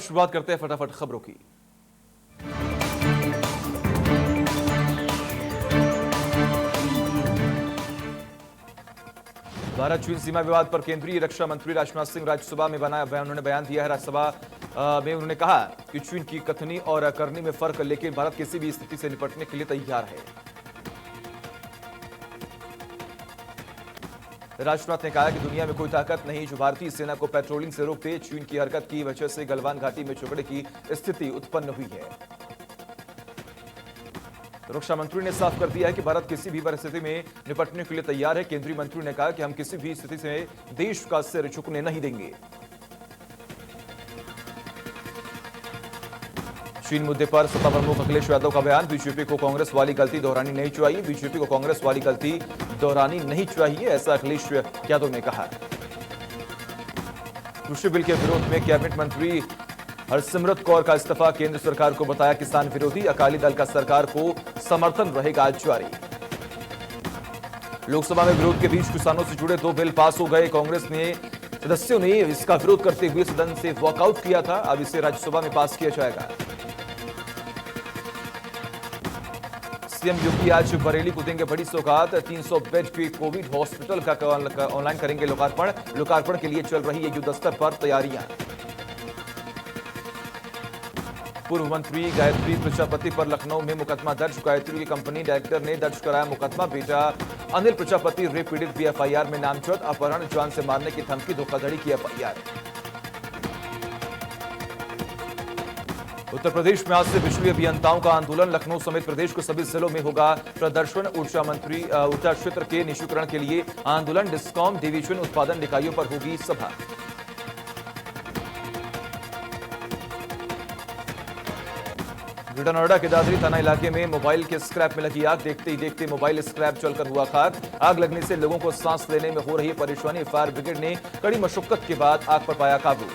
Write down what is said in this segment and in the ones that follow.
शुरुआत करते हैं फटाफट खबरों की। भारत चीन सीमा विवाद पर केंद्रीय रक्षा मंत्री राजनाथ सिंह राज्यसभा में उन्होंने बयान दिया है। राज्यसभा में उन्होंने कहा कि चीन की कथनी और करनी में फर्क, लेकिन भारत किसी भी स्थिति से निपटने के लिए तैयार है। राजनाथ ने कहा कि दुनिया में कोई ताकत नहीं जो भारतीय सेना को पेट्रोलिंग से रोक दे। चीन की हरकत की वजह से गलवान घाटी में झगड़े की स्थिति उत्पन्न हुई है। रक्षा मंत्री ने साफ कर दिया है कि भारत किसी भी परिस्थिति में निपटने के लिए तैयार है। केंद्रीय मंत्री ने कहा कि हम किसी भी स्थिति से देश का सिर झुकने नहीं देंगे। चीन मुद्दे पर सपा प्रमुख अखिलेश यादव का बयान, बीजेपी को कांग्रेस वाली गलती दोहरानी नहीं चाहिए। बीजेपी को कांग्रेस वाली गलती दोहरानी नहीं चाहिए, ऐसा अखिलेश यादव ने कहा। कृषि बिल के विरोध में कैबिनेट मंत्री हरसिमरत कौर का इस्तीफा, केंद्र सरकार को बताया किसान विरोधी। अकाली दल का सरकार को समर्थन रहेगा जारी। लोकसभा में विरोध के बीच किसानों से जुड़े 2 बिल पास हो गए। कांग्रेस ने सदस्यों ने इसका विरोध करते हुए सदन से वॉकआउट किया था। अब इसे राज्यसभा में पास किया जाएगा। सीएम योगी आज बरेली कूदेंगे बड़ी सौगात, 300 बेड की कोविड हॉस्पिटल का ऑनलाइन करेंगे लोकार्पण। लोकार्पण के लिए चल रही है युद्धस्तर पर तैयारियां। पूर्व मंत्री गायत्री प्रजापति पर लखनऊ में मुकदमा दर्ज, गायत्री की कंपनी डायरेक्टर ने दर्ज कराया मुकदमा। बेटा अनिल प्रजापति रेप पीड़ित भी एफआईआर में नामजद, अपहरण, जान से मारने की धमकी, धोखाधड़ी की एफआईआर। उत्तर प्रदेश में आज से बिजली अभियंताओं का आंदोलन, लखनऊ समेत प्रदेश के सभी जिलों में होगा प्रदर्शन। ऊर्जा क्षेत्र के निजीकरण के लिए आंदोलन, डिस्कॉम डिवीजन उत्पादन इकाइयों पर होगी सभा। ग्रेटर नोएडा के दादरी थाना इलाके में मोबाइल के स्क्रैप में लगी आग, देखते ही देखते मोबाइल स्क्रैप जलकर हुआ खाक। आग लगने से लोगों को सांस लेने में हो रही परेशानी, फायर ब्रिगेड ने कड़ी मशक्कत के बाद आग पर पाया काबू।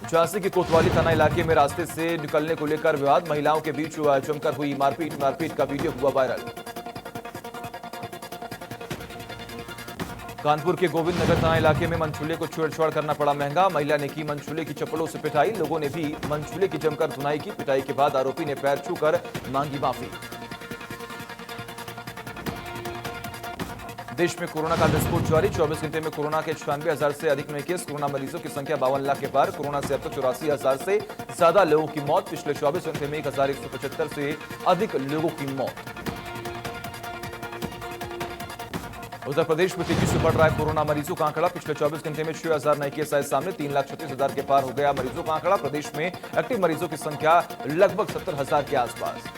झांसी के कोतवाली थाना इलाके में रास्ते से निकलने को लेकर विवाद, महिलाओं के बीच जमकर हुई मारपीट का वीडियो हुआ वायरल। कानपुर के गोविंद नगर थाना इलाके में मनचूले को छेड़छाड़ करना पड़ा महंगा, महिला ने की मनचूले की चप्पलों से पिटाई, लोगों ने भी मनचूले की जमकर धुनाई की। पिटाई के बाद आरोपी ने पैर छूकर मांगी माफी। देश में कोरोना का विस्फोट जारी, 24 घंटे में कोरोना के 96,000 से अधिक नए केस, कोरोना मरीजों की संख्या 52 लाख के पार। कोरोना से अब तक 84,000 से ज्यादा लोगों की मौत, पिछले 24 घंटे में 1,175 से अधिक लोगों की मौत। उत्तर प्रदेश में तेजी से बढ़ रहा है कोरोना मरीजों का आंकड़ा, पिछले 24 घंटे में 6,000 नए केस आए सामने, 3,36,000 के पार हो गया मरीजों का आंकड़ा। प्रदेश में एक्टिव मरीजों की संख्या लगभग 70,000 के आसपास।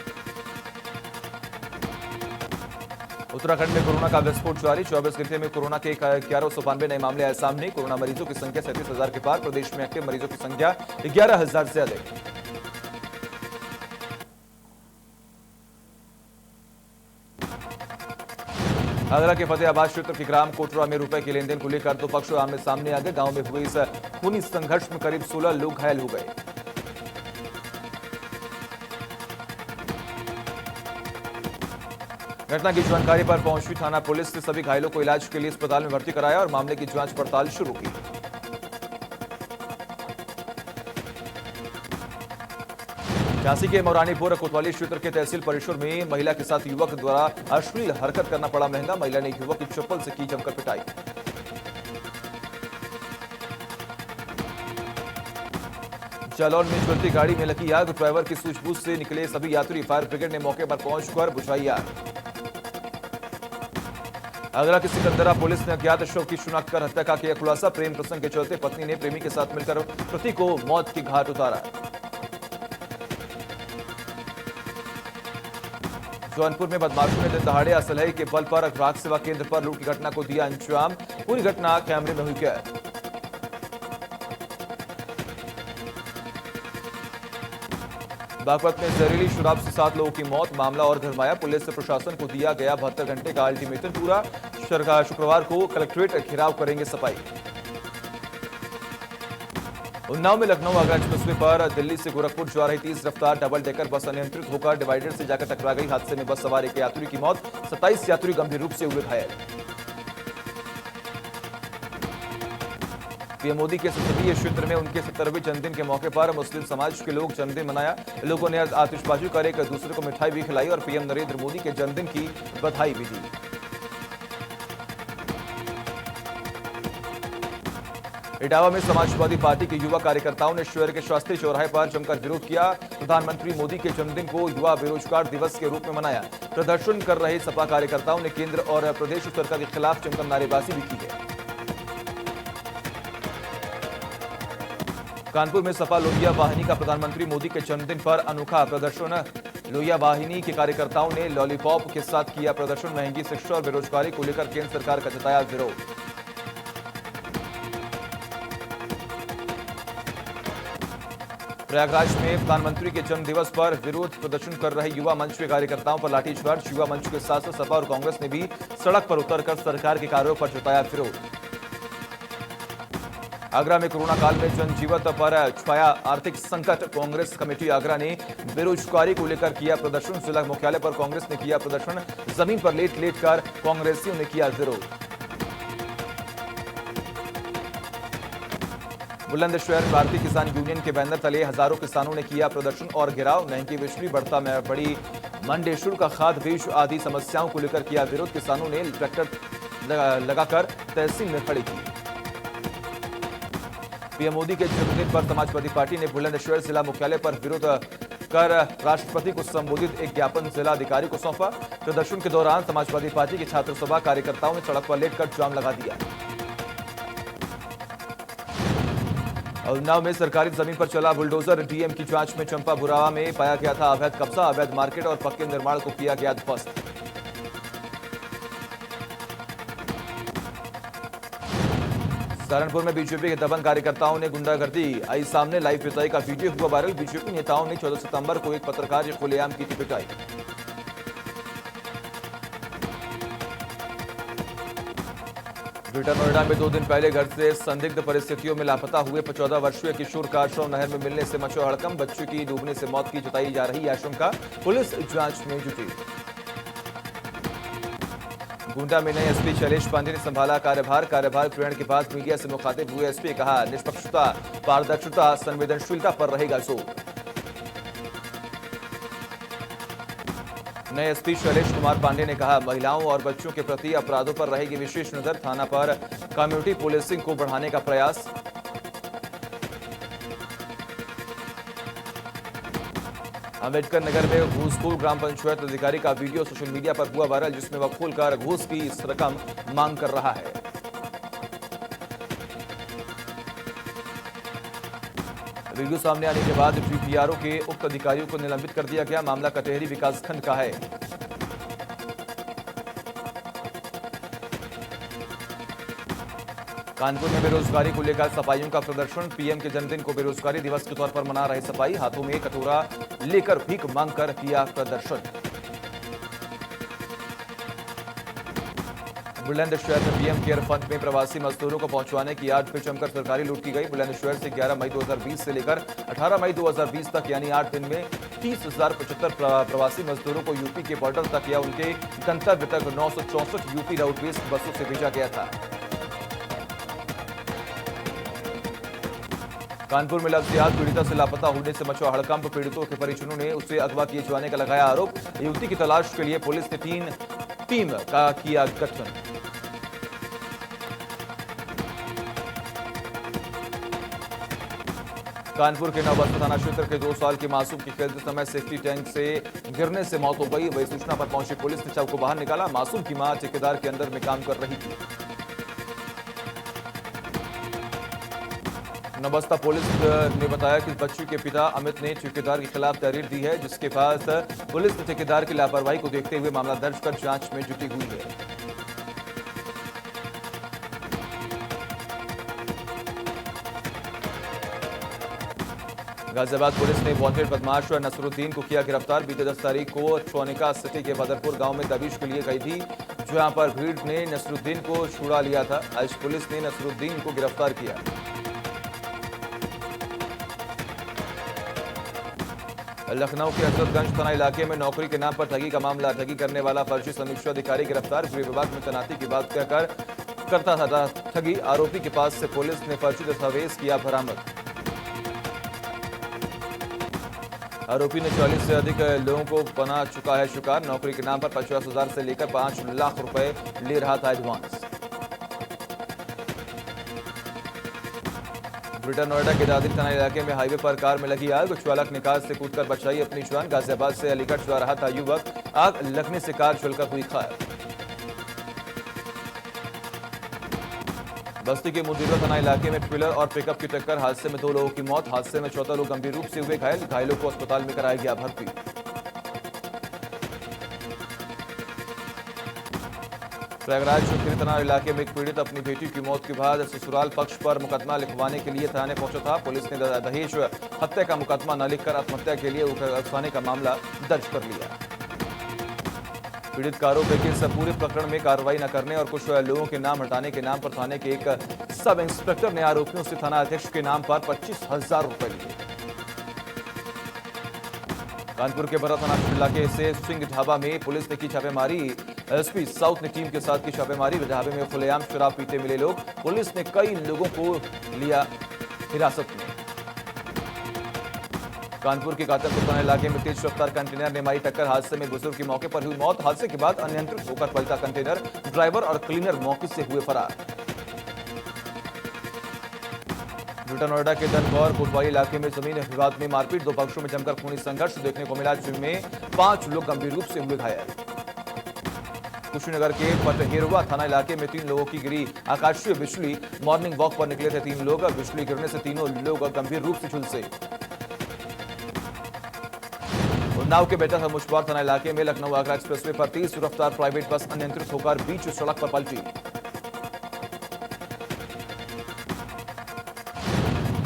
उत्तराखंड में कोरोना का विस्फोट जारी, 24 घंटे में कोरोना के 1192 नए मामले आए सामने, कोरोना मरीजों की संख्या 37,000 के पार। प्रदेश में एक्टिव मरीजों की संख्या 11,000 से अधिक। आगरा के फतेहाबाद क्षेत्र के ग्राम कोटरा में रुपए के लेनदेन को लेकर 2 पक्ष आमने सामने आ गए। गांव में हुए इस खूनी संघर्ष में करीब 16 लोग घायल हो गए। घटना की जानकारी पर पहुंची थाना पुलिस ने सभी घायलों को इलाज के लिए अस्पताल में भर्ती कराया और मामले की जांच पड़ताल शुरू की। झांसी के मौरानीपुर कोतवाली क्षेत्र के तहसील परिसर में महिला के साथ युवक द्वारा अश्लील हरकत करना पड़ा महंगा, महिला ने युवक की चप्पल से की जमकर पिटाई। जालौन में चलती गाड़ी में लगी आग, ड्राइवर की सूझबूझ से निकले सभी यात्री, फायर ब्रिगेड ने मौके पर पहुंचकर बुझाई आग। आगरा की सिकंदरा पुलिस ने अज्ञात शव की शिनाख्त कर हत्या का किया खुलासा, प्रेम प्रसंग के चलते पत्नी ने प्रेमी के साथ मिलकर पति को मौत की घाट उतारा। जौनपुर में बदमाशों ने दिन दहाड़े असलहे के बल पर ग्राहक सेवा केंद्र पर लूट की घटना को दिया अंजाम, पूरी घटना कैमरे में हुई कैद। बागपत में जहरीली शराब से 7 लोगों की मौत, मामला और गरमाया, पुलिस से प्रशासन को दिया गया 72 घंटे का अल्टीमेटम पूरा, शुक्रवार को कलेक्ट्रेट घेराव करेंगे सफाई। उन्नाव में लखनऊ आगरा एक्सप्रेसवे पर दिल्ली से गोरखपुर जा रही 30 रफ्तार डबल डेकर बस अनियंत्रित होकर डिवाइडर से जाकर टकरा गई, हादसे में बस सवार एक यात्री की मौत, 27 यात्री गंभीर रूप से हुए घायल। पीएम मोदी के संसदीय क्षेत्र में उनके 70वें जन्मदिन के मौके पर मुस्लिम समाज के लोग जन्मदिन मनाया। लोगों ने आतिशबाजी कर एक दूसरे को मिठाई भी खिलाई और पीएम नरेंद्र मोदी के जन्मदिन की बधाई भी दी। इटावा में समाजवादी पार्टी के युवा कार्यकर्ताओं ने शहर के शास्त्री चौराहे पर जमकर विरोध किया। प्रधानमंत्री मोदी के जन्मदिन को युवा बेरोजगार दिवस के रूप में मनाया। प्रदर्शन कर रहे सपा कार्यकर्ताओं ने केंद्र और प्रदेश सरकार के खिलाफ जमकर नारेबाजी भी की है। कानपुर में सपा लोहिया वाहिनी का प्रधानमंत्री मोदी के जन्मदिन पर अनोखा प्रदर्शन। लोहिया वाहिनी के कार्यकर्ताओं ने लॉलीपॉप के साथ किया प्रदर्शन। महंगी शिक्षा और बेरोजगारी को लेकर केंद्र सरकार का जताया विरोध। प्रयागराज में प्रधानमंत्री के जन्म दिवस पर विरोध प्रदर्शन कर रहे युवा मंच के कार्यकर्ताओं पर लाठीचार्ज। युवा मंच के साथ साथ सपा और कांग्रेस ने भी सड़क पर उतरकर सरकार के कार्यों पर जताया विरोध। आगरा में कोरोना काल में जनजीवन पर छाया आर्थिक संकट। कांग्रेस कमेटी आगरा ने बेरोजगारी को लेकर किया प्रदर्शन। जिला मुख्यालय पर कांग्रेस ने किया प्रदर्शन। जमीन पर लेट लेट कर कांग्रेसियों ने किया विरोध। बुलंदशहर भारतीय किसान यूनियन के बैनर तले हजारों किसानों ने किया प्रदर्शन और घेराव। महंगी बिजली, बढ़ता में बड़ी मंडी शुल्क, खाद बीज आदि समस्याओं को लेकर किया विरोध। किसानों ने ट्रैक्टर लगाकर तहसील में खड़ी की। पीएम मोदी के जन्मदिन पर समाजवादी पार्टी ने बुलंदशहर जिला मुख्यालय पर विरोध कर राष्ट्रपति को संबोधित एक ज्ञापन जिलाधिकारी को सौंपा। प्रदर्शन के दौरान समाजवादी पार्टी की छात्र सभा कार्यकर्ताओं ने सड़क पर लेटकर जाम लगा दिया। उन्नाव में सरकारी जमीन पर चला बुलडोजर। डीएम की जांच में चंपा बुरावा में पाया गया था अवैध कब्जा। अवैध मार्केट और पक्के निर्माण को किया गया ध्वस्त। सहारनपुर में बीजेपी के दबंग कार्यकर्ताओं ने गुंडागर्दी आई सामने। लाइव पिटाई का वीडियो हुआ वायरल। बीजेपी नेताओं ने 14 सितंबर को एक पत्रकार की खुलेआम की थी पिटाई। ग्रेटर नोएडा में 2 दिन पहले घर से संदिग्ध परिस्थितियों में लापता हुए 14 वर्षीय किशोर का शव नहर में मिलने से मचा हड़कंप। बच्चे की डूबने से मौत की जताई जा रही आशंका। पुलिस जांच में जुटी। गोंडा में नए एसपी शैलेश पांडे ने संभाला कार्यभार ग्रहण के बाद मीडिया से मुखातिब हुए एसपी कहा, निष्पक्षता, पारदर्शिता, संवेदनशीलता पर रहेगा जोर। नए एसपी शैलेश कुमार पांडे ने कहा, महिलाओं और बच्चों के प्रति अपराधों पर रहेगी विशेष नजर। थाना पर कम्युनिटी पुलिसिंग को बढ़ाने का प्रयास। अंबेडकर नगर में घूसखोर ग्राम पंचायत अधिकारी का वीडियो सोशल मीडिया पर हुआ वायरल, जिसमें वह खुलकर घूस की इस रकम मांग कर रहा है। वीडियो सामने आने के बाद डीपीआरओ के उक्त अधिकारियों को निलंबित कर दिया गया। मामला कटेहरी विकासखंड का है। कानपुर में बेरोजगारी को लेकर सफाइयों का प्रदर्शन। पीएम के जन्मदिन को बेरोजगारी दिवस के तौर पर मना रहे सफाई। हाथों में कटोरा लेकर भीख मांगकर किया प्रदर्शन। बुलंदशहर में पीएम केयर फंड में प्रवासी मजदूरों को पहुंचवाने की आड़ पे जमकर सरकारी लूट की गई। बुलंदशहर से 11 मई 2020 से लेकर 18 मई 2020 तक यानी 8 दिन में 30,075 प्रवासी मजदूरों को यूपी के बॉर्डर तक या उनके गंतव्य तक 964 यूपी रोडवेज बसों से भेजा गया था। कानपुर में लफ्जियात पीड़िता से लापता होने से मचा हड़कंप। पीड़ितों के परिजनों ने उसे अगवा किए जाने का लगाया आरोप। युवती की तलाश के लिए पुलिस ने टीम का किया गठन। कानपुर के नवबस्ती थाना क्षेत्र के 2 साल के मासूम की खेलते समय सेफ्टी टैंक से गिरने से मौत हो गई। वही सूचना पर पहुंची पुलिस ने शव को बाहर निकाला। मासूम की मां ठेकेदार के अंदर में काम कर रही थी। नवबस्ता पुलिस ने बताया कि बच्ची के पिता अमित ने ठेकेदार के खिलाफ तहरीर दी है, जिसके बाद पुलिस ने ठेकेदार की लापरवाही को देखते हुए मामला दर्ज कर जांच में जुटी हुई है। गाजियाबाद पुलिस ने वांटेड बदमाश नसरुद्दीन को किया गिरफ्तार। बीते 10 तारीख को सोनिका सिटी के बदरपुर गांव में दबिश के लिए गई थी, जहां पर भीड़ ने नसरुद्दीन को छुड़ा लिया था। आज पुलिस ने नसरुद्दीन को गिरफ्तार किया। लखनऊ के हजरतगंज थाना इलाके में नौकरी के नाम पर ठगी का मामला। ठगी करने वाला फर्जी समीक्षा अधिकारी गिरफ्तार। गृह विभाग में तैनाती की बात कहकर करता था ठगी। आरोपी के पास से पुलिस ने फर्जी दस्तावेज किया बरामद। आरोपी ने 40 से अधिक लोगों को बना चुका है शिकार। नौकरी के नाम पर 50,000 से लेकर 5 लाख रुपए ले रहा था एडवांस। ग्रेटर नोएडा के दादरी थाना इलाके में हाईवे पर कार में लगी आग। चालक ने कार से कूदकर बचाई अपनी जान। गाजियाबाद से अलीगढ़ जा रहा था युवक। आग लगने से कार जलकर हुई खाक। बस्ती के मुदीरा थाना इलाके में ट्रेलर और पिकअप की टक्कर। हादसे में 2 लोगों की मौत। हादसे में 14 लोग गंभीर रूप से हुए घायल। घायलों को अस्पताल में कराया गया भर्ती। प्रयागराज शुक्री थाना इलाके में एक पीड़ित अपनी बेटी की मौत के बाद ससुराल पक्ष पर मुकदमा लिखवाने के लिए थाने पहुंचा था। पुलिस ने दहेज हत्या का मुकदमा न लिखकर आत्महत्या के लिए उकसाने का मामला दर्ज कर लिया। पीड़ित का आरोप है कि इस पूरे प्रकरण में कार्रवाई न करने और कुछ लोगों के नाम हटाने के नाम पर थाने के एक सब इंस्पेक्टर ने आरोपियों से थाना अध्यक्ष के नाम पर 25,000 रुपए लिए। कानपुर के बरा थाना इलाके से सिंह ढाबा में पुलिस ने की छापेमारी। एसपी साउथ ने टीम के साथ की छापेमारी। ढाबे में खुलेआम शराब पीते मिले लोग। पुलिस ने कई लोगों को लिया हिरासत में। कानपुर के कातरपुर थाना इलाके में तेज रफ्तार कंटेनर ने मारी टक्कर। हादसे में बुजुर्ग की मौके पर हुई मौत। हादसे के बाद अनियंत्रित होकर पलटा कंटेनर। ड्राइवर और क्लीनर मौके से हुए फरार। ग्रेटर नोएडा के दनकौर कोतवाली इलाके में जमीन विवाद में मारपीट। 2 पक्षों में जमकर खूनी संघर्ष देखने को मिला, जिनमें 5 लोग गंभीर रूप से हुए घायल। कुशीनगर के पटहेरुआ थाना इलाके में 3 लोगों की गिरी आकाशीय बिजली। मॉर्निंग वॉक पर निकले थे 3 लोग। बिजली गिरने से तीनों लोग गंभीर रूप से झुलसे। उन्नाव के बेटा मुशवार थाना इलाके में लखनऊ आगरा एक्सप्रेसवे पर तेज रफ्तार प्राइवेट बस अनियंत्रित होकर बीच सड़क पर पलटी।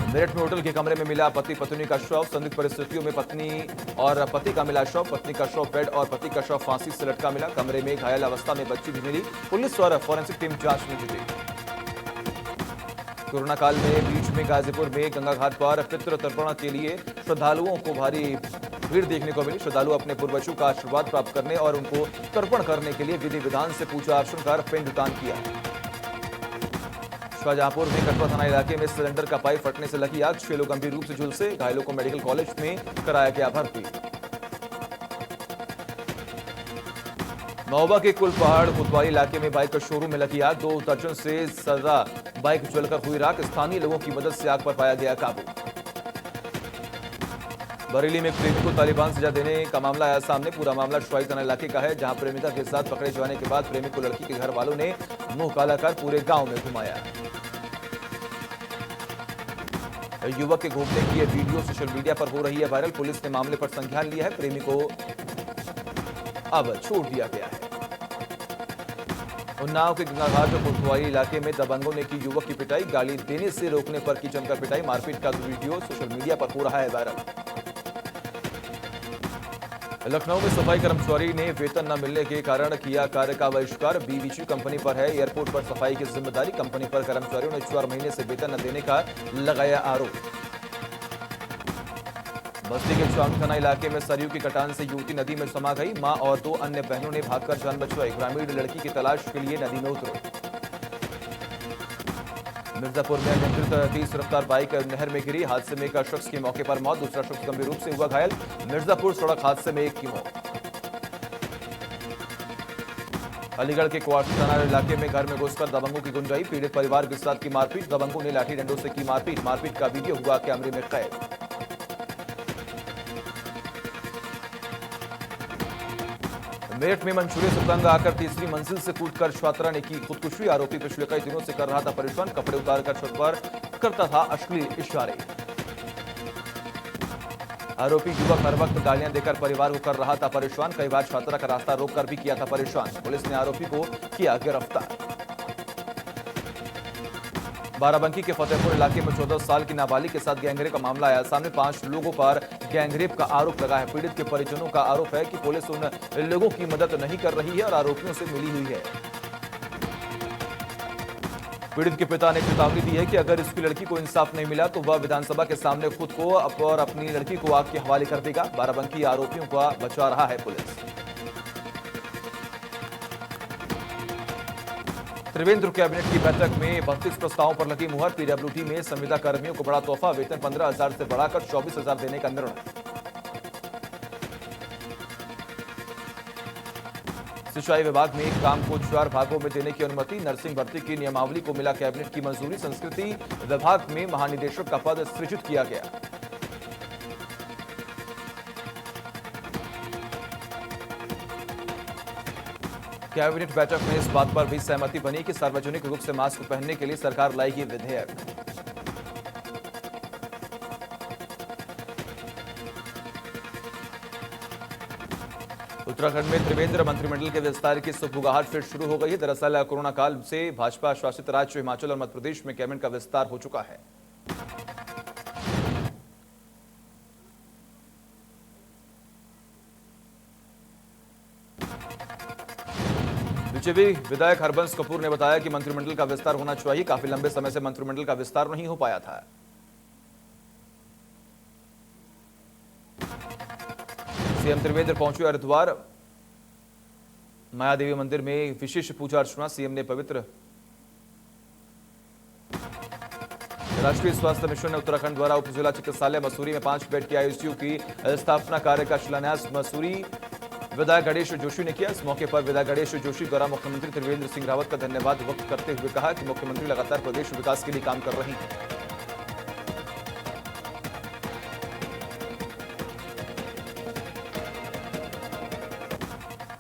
मेरठ में होटल के कमरे में मिला पति पत्नी का शव। संदिग्ध परिस्थितियों में पत्नी और पति का मिला शव। पत्नी का शव बेड और पति का शव फांसी से लटका मिला। कमरे में घायल अवस्था में बच्ची भी मिली। पुलिस और फॉरेंसिक टीम जांच में जुटी। कोरोना काल में बीच में गाजीपुर में गंगा घाट पर पितृ तर्पण के लिए श्रद्धालुओं को भारी भीड़ देखने को मिली। श्रद्धालु अपने पूर्वजों का आशीर्वाद प्राप्त करने और उनको तर्पण करने के लिए विधि विधान से पूजा अर्चन कर पिंडदान किया। शाहजहांपुर में कटवा थाना इलाके में सिलेंडर का पाइप फटने से लगी आग। 6 लोग गंभीर रूप से झुलसे। घायलों को मेडिकल कॉलेज में कराया गया भर्ती। महोबा के कुलपहाड़ कोतवाली इलाके में बाइक का शोरूम में लगी आग। 2 दर्जन से ज्यादा बाइक जलकर हुई राख। स्थानीय लोगों की मदद से आग पर पाया गया काबू। बरेली में प्रेमी को तालिबान सजा देने का मामला आया सामने। पूरा मामला शुआई थाना इलाके का है, जहां प्रेमिका के साथ पकड़े जाने के बाद प्रेमी को लड़की के घर वालों ने मुंह काला कर पूरे गांव में घुमाया। युवक के घूमने की यह वीडियो सोशल मीडिया पर हो रही है वायरल। पुलिस ने मामले पर संज्ञान लिया है। प्रेमी को अब छोड़ दिया गया है। उन्नाव के गंगाघाट कोतवाली इलाके में दबंगों ने की युवक की पिटाई। गाली देने से रोकने पर की जमकर पिटाई। मारपीट का वीडियो सोशल मीडिया पर हो रहा है वायरल। लखनऊ में सफाई कर्मचारी ने वेतन न मिलने के कारण किया कार्य का बहिष्कार। बीवीजी कंपनी पर है एयरपोर्ट पर सफाई की जिम्मेदारी। कंपनी पर कर्मचारियों ने 4 महीने से वेतन न देने का लगाया आरोप। बस्ती के चांद थाना इलाके में सरयू की कटान से युवती नदी में समा गई। मां और 2 अन्य बहनों ने भागकर जान बचाई। ग्रामीण लड़की की तलाश के लिए नदी में उतरे। मिर्जापुर में अनियंत्रित तेज रफ्तार बाइक नहर में गिरी। हादसे में एक शख्स की मौके पर मौत। दूसरा शख्स गंभीर रूप से हुआ घायल। मिर्जापुर सड़क हादसे में 1 की मौत। अलीगढ़ के क्वार्टर थाना इलाके में घर में घुसकर दबंगों की गुंजाई। पीड़ित परिवार के साथ की मारपीट। दबंगों ने लाठी डंडों से की मारपीट। मारपीट का वीडियो हुआ कैमरे में कैद। मेरठ में मंचूरियन से तंग आकर तीसरी मंजिल से कूदकर छात्रा ने की खुदकुशी। आरोपी पिछले कई दिनों से कर रहा था परेशान। कपड़े उतारकर छत पर करता था अश्लील इशारे। आरोपी युवक हर वक्त गालियां देकर परिवार को कर रहा था परेशान। कई बार छात्रा का रास्ता रोककर भी किया था परेशान। पुलिस ने आरोपी को किया गिरफ्तार। बाराबंकी के फतेहपुर इलाके में 14 साल की नाबालिग के साथ गैंगरेप का मामला आया सामने। 5 लोगों पर गैंगरेप का आरोप लगा है। पीड़ित के परिजनों का आरोप है कि पुलिस उन लोगों की मदद नहीं कर रही है और आरोपियों से मिली हुई है। पीड़ित के पिता ने चेतावनी दी है कि अगर इसकी लड़की को इंसाफ नहीं मिला तो वह विधानसभा के सामने खुद को और अपनी लड़की को आग के हवाले कर देगा। बाराबंकी आरोपियों का बचा रहा है पुलिस। त्रिवेंद्र कैबिनेट की बैठक में 32 प्रस्तावों पर लगी मुहर। पीडब्ल्यूडी में संविदा कर्मियों को बड़ा तोहफा, वेतन 15,000 से बढ़ाकर 24,000 देने का निर्णय। सिंचाई विभाग में काम को 4 भागों में देने की अनुमति। नर्सिंग भर्ती की नियमावली को मिला कैबिनेट की मंजूरी। संस्कृति विभाग में महानिदेशक का पद सृजित किया गया। कैबिनेट बैठक में इस बात पर भी सहमति बनी कि सार्वजनिक रूप से मास्क पहनने के लिए सरकार लाएगी विधेयक। उत्तराखंड में त्रिवेंद्र मंत्रिमंडल के विस्तार की सुबुगाहट फिर शुरू हो गई है। दरअसल कोरोना काल से भाजपा शासित राज्य हिमाचल और मध्य प्रदेश में कैबिनेट का विस्तार हो चुका है। बीजेपी विधायक हरबंस कपूर ने बताया कि मंत्रिमंडल का विस्तार होना चाहिए। काफी लंबे समय से मंत्रिमंडल का विस्तार नहीं हो पाया था। सीएम त्रिवेंद्र पहुंचे हरिद्वार। मायादेवी मंदिर में विशेष पूजा अर्चना। सीएम ने पवित्र राष्ट्रीय स्वास्थ्य मिशन उत्तराखंड द्वारा उप जिला चिकित्सालय मसूरी में 5 बेड के आईसीयू की स्थापना कार्य का शिलान्यास मसूरी विधायक गणेश जोशी ने किया। इस मौके पर विधायक गणेश जोशी द्वारा मुख्यमंत्री त्रिवेंद्र सिंह रावत का धन्यवाद व्यक्त करते हुए कहा कि मुख्यमंत्री लगातार प्रदेश विकास के लिए काम कर रही हैं।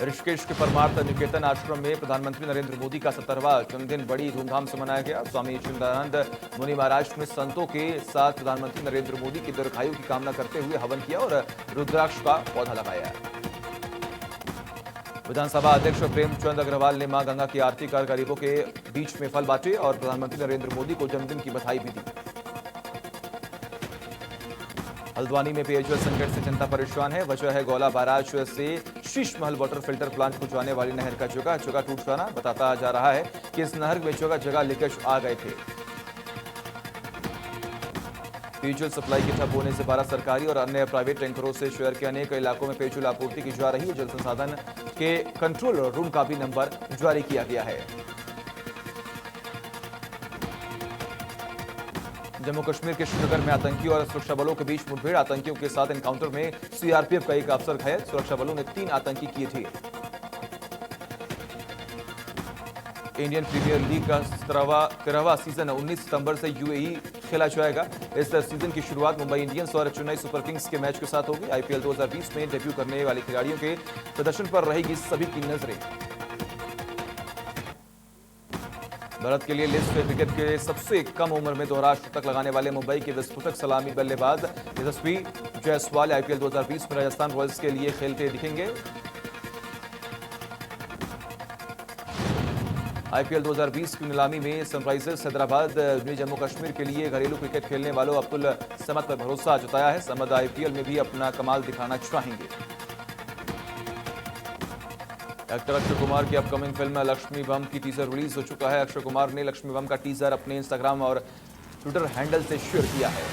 ऋषिकेश के परमार्थ निकेतन आश्रम में प्रधानमंत्री नरेंद्र मोदी का 70वां जन्मदिन बड़ी धूमधाम से मनाया गया। स्वामी चिदानंद मुनि महाराज ने संतों के साथ प्रधानमंत्री नरेंद्र मोदी की दीर्घायु की कामना करते हुए हवन किया और रुद्राक्ष का पौधा लगाया। विधानसभा अध्यक्ष प्रेमचंद अग्रवाल ने मां गंगा की आरती कर गरीबों के बीच में फल बांटे और प्रधानमंत्री नरेंद्र मोदी को जन्मदिन की बधाई भी दी। हल्द्वानी में पेयजल संकट से जनता परेशान है। वजह है गौला बैराज से Sheesh Mahal water filter plant को जाने वाली नहर का जगह जगह टूट जाना। बताता जा रहा है कि इस नहर में जगह जगह लीकेज आ गए थे। पेयजल सप्लाई के ठप होने से 12 सरकारी और अन्य प्राइवेट टैंकरों से शहर के अनेक इलाकों में पेयजल आपूर्ति की जा रही है। जल संसाधन के कंट्रोल रूम का भी नंबर जारी किया गया है। जम्मू कश्मीर के श्रीनगर में आतंकी और सुरक्षा बलों के बीच मुठभेड़। आतंकियों के साथ एनकाउंटर में सीआरपीएफ का एक अफसर घायल। सुरक्षा बलों ने 3 आतंकी किए थे। इंडियन प्रीमियर लीग का 13वां सीजन 19 सितंबर से यूएई खेला जाएगा। इस सीजन की शुरुआत मुंबई इंडियंस और चेन्नई सुपर किंग्स के मैच के साथ होगी। आईपीएल 2020 में डेब्यू करने वाले खिलाड़ियों के प्रदर्शन पर रहेगी सभी की नजरें। भारत के लिए लिस्ट क्रिकेट के सबसे कम उम्र में दोहरा शतक लगाने वाले मुंबई के विस्फोटक सलामी बल्लेबाज यशस्वी जायसवाल आईपीएल 2020 में राजस्थान रॉयल्स के लिए खेलते दिखेंगे। आईपीएल 2020 की नीलामी में सनराइजर्स हैदराबाद ने जम्मू कश्मीर के लिए घरेलू क्रिकेट खेलने वालों अब्दुल समद पर भरोसा जताया है। समद आईपीएल में भी अपना कमाल दिखाना चाहेंगे। एक्टर अक्षय कुमार की अपकमिंग फिल्म लक्ष्मी बम की टीजर रिलीज हो चुका है। अक्षय कुमार ने लक्ष्मी बम का टीजर अपने इंस्टाग्राम और ट्विटर हैंडल से शेयर किया है।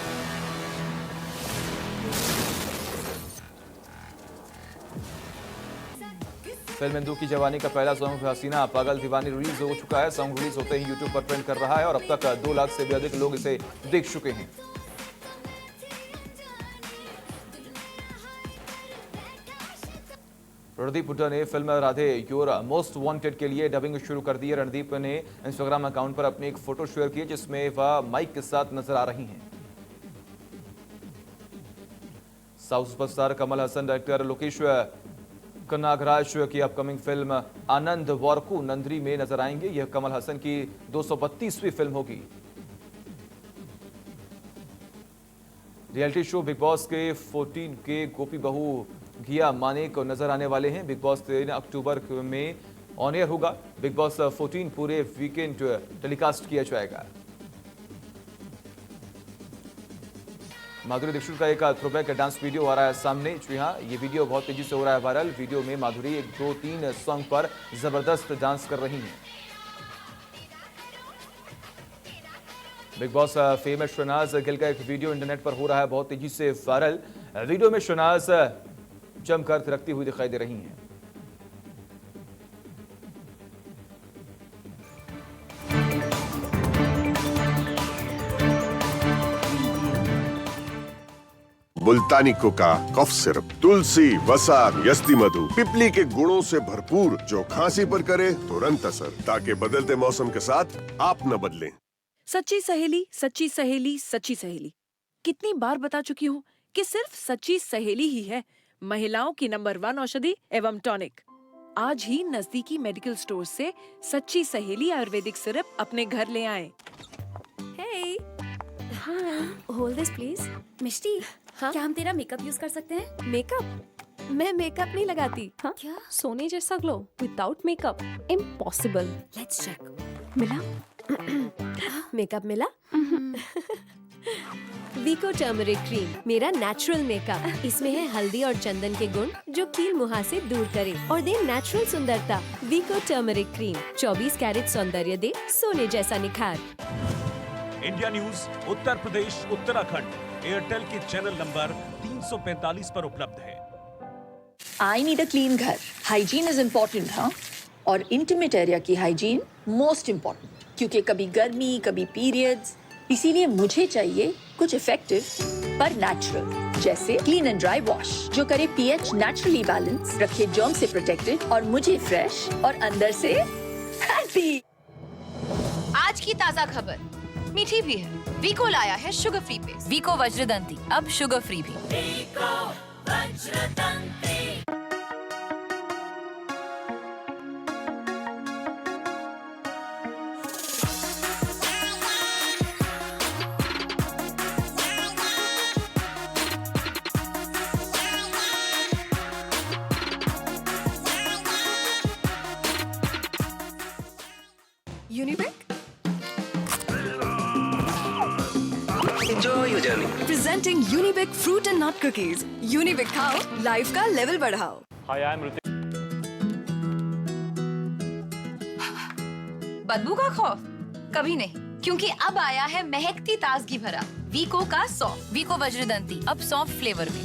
फिल्म हिंदू की जवानी का पहला सॉन्ग हसीना पागल दीवानी रिलीज हो चुका है। सॉन्ग रिलीज होते ही यूट्यूब पर ट्रेंड कर रहा है और अब तक 2 लाख से भी अधिक लोग इसे देख चुके हैं। रणदीप हुड्डा ने film Radhe your most wanted के लिए डबिंग शुरू कर दी है। रणदीप ने इंस्टाग्राम अकाउंट पर अपनी एक फोटो शेयर की जिसमें वह माइक के साथ नजर आ रही हैं। South superstar Kamal Haasan director Lokesh कनागराज की अपकमिंग फिल्म आनंद वारकू नंदरी में नजर आएंगे। यह कमल हसन की 232वीं फिल्म होगी। रियलिटी शो बिग बॉस के 14 के गोपी बहू घिया मानेक नजर आने वाले हैं। बिग बॉस 3 अक्टूबर में ऑन एयर होगा। बिग बॉस 14 पूरे वीकेंड टेलीकास्ट किया जाएगा। माधुरी दीक्षित का एक थ्रोबैक डांस वीडियो आ रहा है सामने। जी हाँ, ये वीडियो बहुत तेजी से हो रहा है वायरल। वीडियो में माधुरी 1-2-3 सॉन्ग पर जबरदस्त डांस कर रही हैं। बिग बॉस फेमस शहनाज गिल का एक वीडियो इंटरनेट पर हो रहा है बहुत तेजी से वायरल। वीडियो में शहनाज जमकर थिरकती हुई दिखाई दे रही हैं। मुल्तानी कोका कफ सिरप, तुलसी, वसा, यस्ती मधु, पिपली के गुणों से भरपूर, जो खांसी पर करे तुरंत असर, ताकि बदलते मौसम के साथ आप न बदलें। सच्ची सहेली, सच्ची सहेली, सच्ची सहेली। कितनी बार बता चुकी हूँ कि सिर्फ सच्ची सहेली ही है महिलाओं की नंबर 1 औषधि एवं टॉनिक। आज ही नजदीकी मेडिकल स्टोर से सच्ची सहेली आयुर्वेदिक सिरप अपने घर ले आएं। Hey, hold this please. मिष्टी, हाँ? क्या हम तेरा मेकअप यूज कर सकते हैं? मेकअप? मैं मेकअप नहीं लगाती। हाँ? क्या? सोने जैसा glow without makeup impossible. Let's check. मिला? मेकअप मिला? वीको टर्मरिक क्रीम, मेरा नेचुरल मेकअप। इसमें है हल्दी और चंदन के गुण जो कील मुहां से दूर करे और दे नेचुरल सुंदरता। वीको टर्मरिक क्रीम 24 कैरेट सौंदर्य दे सोने जैसा निखार। India news Uttar Pradesh Uttarakhand Airtel के चैनल नंबर 345 पर उपलब्ध है। I need a clean घर। हाइजीन इज इम्पोर्टेंट, हाँ, और इंटीमेट एरिया की हाइजीन मोस्ट इम्पोर्टेंट, क्योंकि कभी गर्मी कभी पीरियड्स, इसीलिए मुझे चाहिए कुछ इफेक्टिव पर नेचुरल, जैसे क्लीन एंड ड्राई वॉश जो करे पीएच नेचुरली बैलेंस, रखे जर्म से प्रोटेक्टेड और मुझे फ्रेश और अंदर से हैप्पी। आज की ताजा खबर मीठी भी है। वीको लाया है sugar free paste, Vicco Vajradanti, अब शुगर फ्री भी। Unibic Enjoy your journey. Presenting Unibic fruit and nut cookies. Unibic खाओ, लाइफ का लेवल बढ़ाओ। बदबू का खौफ कभी नहीं, क्योंकि अब आया है महकती ताजगी भरा वीको का सौंफ, वीको वज्रदंती, अब सौंफ फ्लेवर में।